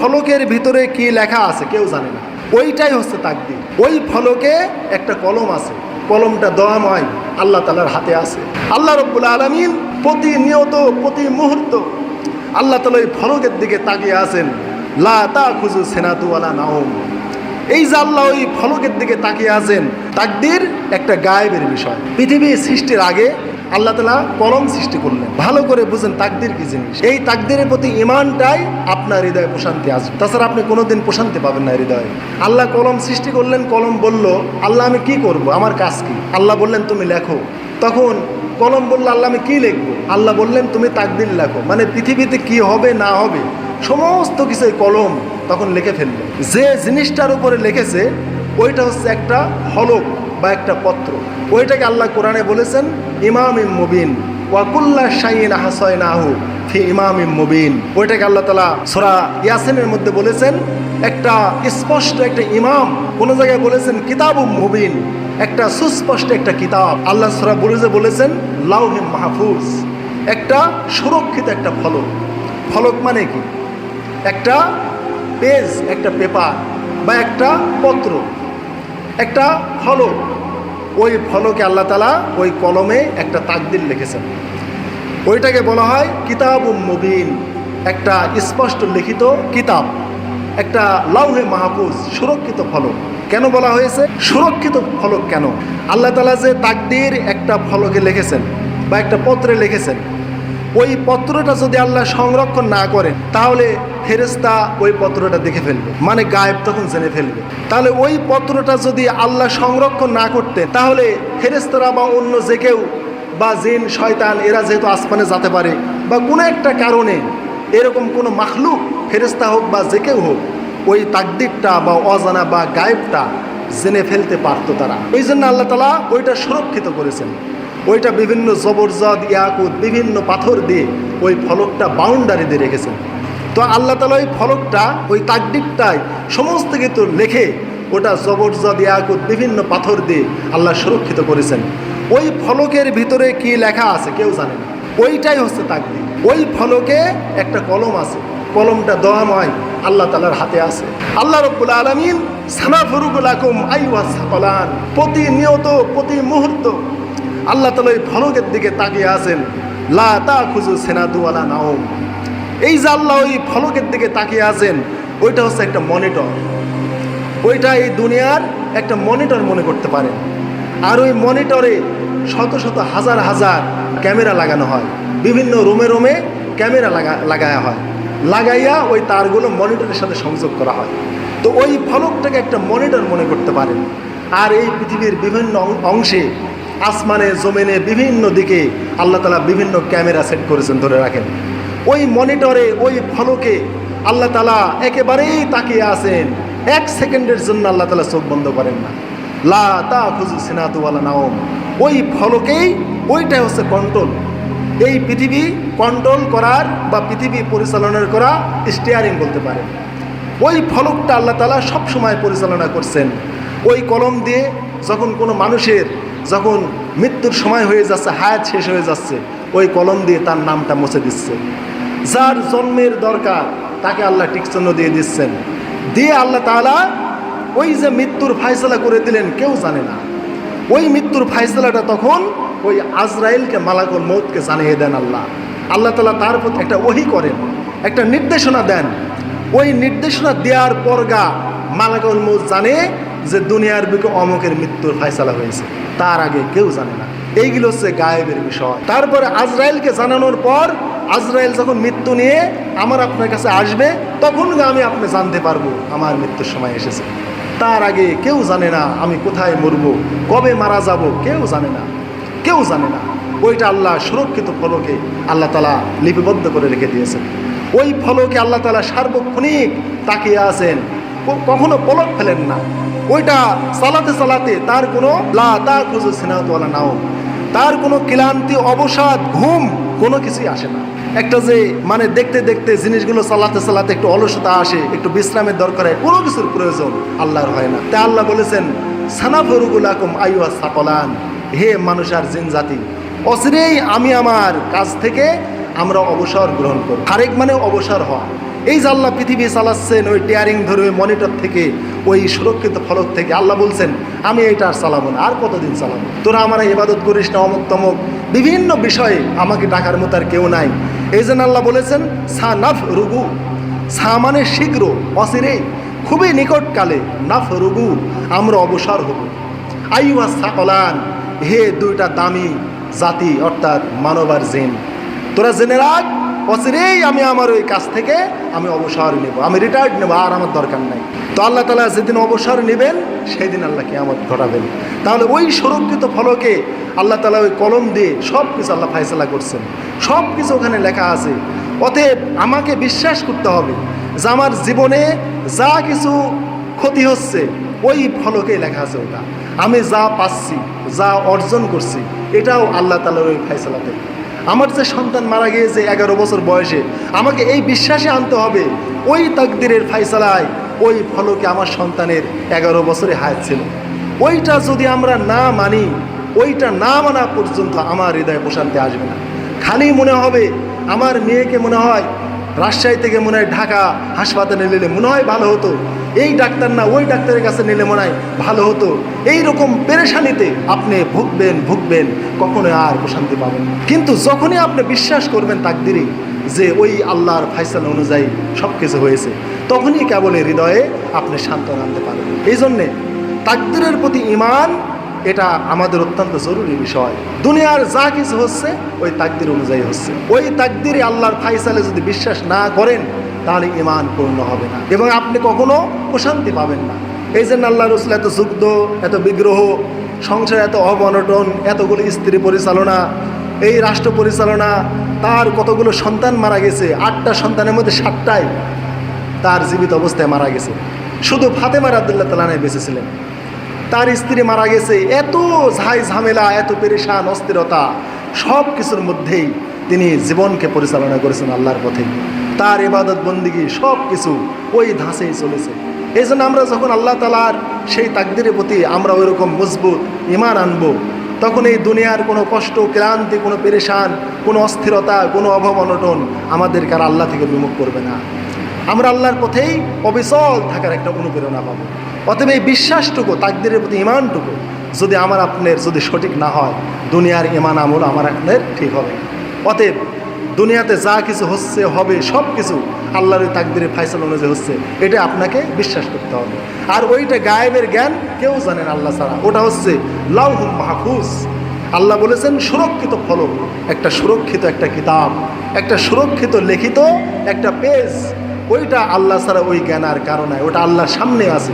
ফলকের ভিতরে কি লেখা আছে কেউ জানে না, ওইটাই হচ্ছে তাকদীর। ওই ফলকে একটা কলম আছে, কলমটা দয়াময় আল্লাহ তাআলার হাতে আছে। আল্লাহ রাব্বুল আলামিন প্রতিনিয়ত প্রতি মুহূর্ত আল্লাহ তাআলা ওই ফলকের দিকে তাকিয়ে আছেন। লা তাখুযু সিনাতু ওয়ালা নাওম। এই যে আল্লাহ ওই ফলকের দিকে তাকিয়ে আছেন, তাকদীর একটা গায়েবের বিষয়। পৃথিবী সৃষ্টির আগে আল্লাহ তাআলা কলম সৃষ্টি করলেন। ভালো করে বুঝেন তাকদীর কি জিনিস। এই তাকদীরের প্রতি ঈমানটাই আপনার হৃদয়ে প্রশান্তি আসবে, তাছাড়া আপনি কোনোদিন প্রশান্তি পাবেন না হৃদয়ে। আল্লাহ কলম সৃষ্টি করলেন, কলম বলল আল্লাহ আমি কি করব, আমার কাজ কি? আল্লাহ বললেন তুমি লেখো। তখন কলম বলল আল্লাহ আমি কি লিখবো? আল্লাহ বললেন তুমি তাকদীর লেখো। মানে পৃথিবীতে কি হবে না হবে সমস্ত কিছু কলম তখন লিখে ফেলল। যে জিনিসটার উপরে লিখেছে ওইটা হচ্ছে একটা ফলক বা একটা পত্র। ওইটাকে আল্লাহ কোরআনে বলেছেন ইমামিম মুবিন, ওয়া কুল্লা শাইইন আহসায়নাহু ফি ইমামিম মুবিন। ওইটাকে আল্লাহ তাআলা সূরা ইয়াসিনের মধ্যে বলেছেন একটা স্পষ্ট একটা ইমাম। কোন জায়গায় বলেছেন কিতাবুম মুবিন, একটা সুস্পষ্ট একটা কিতাব। আল্লাহ সূরা বুরুজে বলেছেন লাউহে মাহফুজ, একটা সুরক্ষিত একটা ফলক। ফলক মানে কি? একটা পেজ, একটা পেপার বা একটা পত্র, একটা ফলক। ওই ফলকে আল্লাহ তাআলা ওই কলমে একটা তাকদীর লিখেছেন। ওইটাকে বলা হয় কিতাবুম মুবিন, একটা স্পষ্ট লিখিত কিতাব, একটা লাউহে মাহফুজ, সুরক্ষিত ফলক। কেন বলা হয়েছে সুরক্ষিত ফলক? কেন? আল্লাহ তাআলা যে তাকদীর একটা ফলকে লিখেছেন বা একটা পত্রে লিখেছেন, ওই পত্রটা যদি আল্লাহ সংরক্ষণ না করেন তাহলে ফেরেশতা ওই পত্রটা দেখে ফেলবে, মানে গায়েব তখন জেনে ফেলবে। তাহলে ওই পত্রটা যদি আল্লাহ সংরক্ষণ না করতেন তাহলে ফেরেশতারা বা অন্য যে কেউ বা জিন শয়তান এরা যেহেতু আসমানে যেতে পারে বা কোনো একটা কারণে এরকম কোনো মাখলুক ফেরেশতা হোক বা যে কেউ হোক ওই তাকদীরটা বা অজানা বা গায়েবটা জেনে ফেলতে পারতো তারা। ওই জন্য আল্লাহ তাআলা ওইটা সুরক্ষিত করেছেন। ওইটা বিভিন্ন জবরজদ ইয়াকুত বিভিন্ন পাথর দিয়ে ওই ফলকটা বাউন্ডারি দিয়ে রেখেছেন। তো আল্লাহ তাআলা ওই ফলকটা ওই তাকদীরটাই সমস্ত কিছু লেখে ওটা জবরজদ ইয়াকুত বিভিন্ন পাথর দিয়ে আল্লাহ সুরক্ষিত করেছেন। ওই ফলকের ভিতরে কি লেখা আছে কেউ জানে না, ওইটাই হচ্ছে তাকদীর। ওই ফলকে একটা কলম আছে, কলমটা দয়াময় আল্লাহ তাআলার হাতে আছে। আল্লাহ রাব্বুল আলামিন সানাফরুগু লাকুম আইয়ুহাস সাকালান, প্রতিনিয়ত প্রতি মুহূর্ত আল্লাহ তাআলা ওই ফলকের দিকে তাকিয়ে আছেন। লা তাখুযু সিনাতু ওয়ালা নাওম। এই যে আল্লাহ ওই ফলকের দিকে তাকিয়ে আছেন ওইটা হচ্ছে একটা মনিটর। ওইটা এই দুনিয়ার একটা মনিটর মনে করতে পারেন। আর ওই মনিটরে শত শত হাজার হাজার ক্যামেরা লাগানো হয়, বিভিন্ন রুমে রুমে ক্যামেরা লাগায়া হয়, লাগাইয়া ওই তারগুলো মনিটরের সাথে সংযোগ করা হয়। তো ওই ফলকটাকে একটা মনিটর মনে করতে পারেন। আর এই পৃথিবীর বিভিন্ন অংশে আসমানে জমিনে বিভিন্ন দিকে আল্লাহ তাআলা বিভিন্ন ক্যামেরা সেট করেছেন, ধরে রাখেন। ওই মনিটরে ওই ফলকে আল্লাহ তাআলা একেবারেই তাকিয়ে আছেন। এক সেকেন্ডের জন্য আল্লাহ তাআলা চোখ বন্ধ করেন না। লা তাখুযু সিনাতু ওয়ালা নাওম। ওই ফলকেই ওইটাই হচ্ছে কন্ট্রোল। এই পৃথিবী কন্ট্রোল করার বা পৃথিবী পরিচালনা করা স্টিয়ারিং বলতে পারেন। ওই ফলকটা আল্লাহ তাআলা সবসময় পরিচালনা করছেন। ওই কলম দিয়ে যখন কোনো মানুষের যখন মৃত্যুর সময় হয়ে যাচ্ছে, হায়াত শেষ হয়ে যাচ্ছে, ওই কলম দিয়ে তার নামটা মুছে দিচ্ছে। যার জন্মের দরকার তাকে আল্লাহ টিকচিহ্ন দিয়ে দিচ্ছেন, দিয়ে আল্লাহ তাআলা ওই যে মৃত্যুর ফায়সালা করে দিলেন কেউ জানে না। ওই মৃত্যুর ফায়সালাটা তখন ওই আজরাইলকে মালাকুল মউতকে জানিয়ে দেন আল্লাহ। আল্লাহ তাআলা তার প্রতি একটা ওহী করেন, একটা নির্দেশনা দেন। ওই নির্দেশনা দেওয়ার পরগা মালাকুল মউত জানে যে দুনিয়ার বুকে অমুকের মৃত্যুর ফায়সালা হয়েছে, তার আগে কেউ জানে না। এইগুলো হচ্ছে গায়েবের বিষয়। তারপরে আজরাইলকে জানানোর পর আজরাইল যখন মৃত্যু নিয়ে আমার আপনার কাছে আসবে তখন আমি আপনি জানতে পারবো আমার মৃত্যুর সময় এসেছে। তার আগে কেউ জানে না আমি কোথায় মরবো, কবে মারা যাব, কেউ জানে না, কেউ জানে না। ওইটা আল্লাহ সুরক্ষিত ফলকে আল্লাহ তাআলা লিপিবদ্ধ করে রেখে দিয়েছেন। ওই ফলকে আল্লাহ তাআলা সার্বক্ষণিক তাকিয়ে আছেন, কখনো পলক ফেলেন না। ওইটা চালাতে চালাতে তার কোনো লা তাখুযু সিনাতু ওয়ালা নাওম, তার কোনো ক্লান্তি অবসাদ ঘুম কোনো কিছুই আসে না। একটা যে মানে দেখতে দেখতে জিনিসগুলো চালাতে চালাতে একটু অলসতা আসে, একটু বিশ্রামের দরকার হয়, কোনো কিছুর প্রয়োজন আল্লাহর হয় না। তাই আল্লাহ বলেছেন সানাফরুগু লাকুম আইয়ুহাস সাকালান, হে মানুষ আর জিন জাতি, অচিরেই আমি আমার কাছ থেকে আমরা অবসর গ্রহণ করব। ফারেক মানে অবসর হওয়া, এই যে আল্লাহ পৃথিবী চালাচ্ছেন ওই টিয়ারিং ধরে ওই মনিটর থেকে ওই সুরক্ষিত ফলক থেকে আল্লাহ বলছেন আমি এইটা আর চালাবো না, আর কতদিন চালাবো, তোরা আমার ইবাদত করিস না, অমুক তমুক বিভিন্ন বিষয়ে আমাকে ডাকার মতো আর কেউ নাই। এই জন্য আল্লাহ বলেছেন সা নাফ রুগু, সা মানে শীঘ্র, অচিরেই, খুবই নিকটকালে, নাফ রুগু আমরা অবসর হব। আইয়ুহা সাকলান, হে দুইটা দামি জাতি অর্থাৎ মানব আর জিন, তোরা জেনে রাখ অচিরেই আমি আমার ওই কাজ থেকে আমি অবসর নেব, আমি রিটায়ার্ড নেব, আর আমার দরকার নাই। তো আল্লাহ তাআলা যেদিন অবসর নেবেন সেই দিন আল্লাহ কিয়ামত ঘটাবেন। তাহলে ওই সুরক্ষিত ফলকে আল্লাহ তাআলা ওই কলম দিয়ে সব কিছু আল্লাহ ফায়সালা করছেন, সব কিছু ওখানে লেখা আছে। অতএব আমাকে বিশ্বাস করতে হবে যে আমার জীবনে যা কিছু ক্ষতি হচ্ছে ওই ফলকে লেখা আছে, ওটা আমি যা পাচ্ছি, যা অর্জন করছি, এটাও আল্লাহ তাআলার ওই ফায়সালাতে। আমার যে সন্তান মারা গিয়েছে 11 বছর বয়সে, আমাকে এই বিশ্বাসে আনতে হবে ওই তাকদিরের ফায়সালায় ওই ফলকে আমার সন্তানের 11 বছরে হায়াত ছিল। ওইটা যদি আমরা না মানি, ওইটা না মানা পর্যন্ত আমার হৃদয়ে প্রশান্তি আসবে না। খালি মনে হবে আমার মেয়েকে মনে হয় রাজশাহী থেকে মনে হয় ঢাকা হাসপাতালে নিলে মনে হয় ভালো হতো, এই ডাক্তার না ওই ডাক্তারের কাছে নিলে মনে হয় ভালো হতো। এই রকম পেরেশানিতে আপনি ভুগবেন, কখনো আর প্রশান্তি পাবেন না। কিন্তু যখনই আপনি বিশ্বাস করবেন তাকদিরে যে ওই আল্লাহর ফায়সালা অনুযায়ী সব কিছু হয়েছে, তখনই কেবল হৃদয়ে আপনি সান্ত্বনা আনতে পারবেন। এই জন্যে তাকদিরের প্রতি ঈমান এটা আমাদের অত্যন্ত জরুরি বিষয়। দুনিয়ার যা কিছু হচ্ছে ওই তাকদির অনুযায়ী হচ্ছে। ওই তাকদিরে আল্লাহর ফায়সালে যদি বিশ্বাস না করেন তাহলে ঈমান পূর্ণ হবে না এবং আপনি কখনো প্রশান্তি পাবেন না। এই জন্য আল্লাহ রাসূল এত যুদ্ধ, এত বিগ্রহ, সংসারে এত অবনটন, এতগুলো স্ত্রী পরিচালনা, এই রাষ্ট্র পরিচালনা, তার কতগুলো সন্তান মারা গেছে, 8টা সন্তানের মধ্যে 7টাই তার জীবিত অবস্থায় মারা গেছে। শুধু ফাতেমা রাদিয়াল্লাহু তাআলা আনহা বেঁচে ছিলেন। তার স্ত্রী মারা গেছে, এত ঝামেলা, এত পেরেশান, অস্থিরতা, সব কিছুর মধ্যেই তিনি জীবনকে পরিচালনা করেছেন আল্লাহর পথে। তার ইবাদত বন্দিগি সব কিছু ওই ধাঁচেই চলেছে। এই জন্য আমরা যখন আল্লাহ তাআলার সেই তাকদিরের প্রতি আমরা ওই রকম মজবুত ঈমান আনবো, তখন এই দুনিয়ার কোনো কষ্ট, ক্লান্তি, কোনো পেরেশান, কোনো অস্থিরতা, কোনো অভাব অনটন আমাদেরকে আর আল্লাহ থেকে বিমুখ করবে না। আমরা আল্লাহর পথেই অবিচল থাকার একটা অনুপ্রেরণা পাবো। অতএব এই বিশ্বাসটুকু, তাকদিরের প্রতি ঈমানটুকু যদি আমার আপনার যদি সঠিক না হয়, দুনিয়ার ঈমান আমল আমার আপনার ঠিক হবে না। অতএব দুনিয়াতে যা কিছু হচ্ছে হবে সব কিছু আল্লাহর ওই তাকদিরের ফায়সালা অনুযায়ী হচ্ছে, এটা আপনাকে বিশ্বাস করতে হবে। আর ওইটা গায়েবের জ্ঞান কেউ জানেন আল্লাহ ছাড়া, ওটা হচ্ছে লাউহুল মাহফুজ। আল্লাহ বলেছেন সুরক্ষিত ফলক, একটা সুরক্ষিত একটা কিতাব, একটা সুরক্ষিত লিখিত একটা পেজ, ওইটা আল্লাহ ছাড়া ওই জ্ঞান আর কারণে ওটা আল্লাহর সামনে আছে।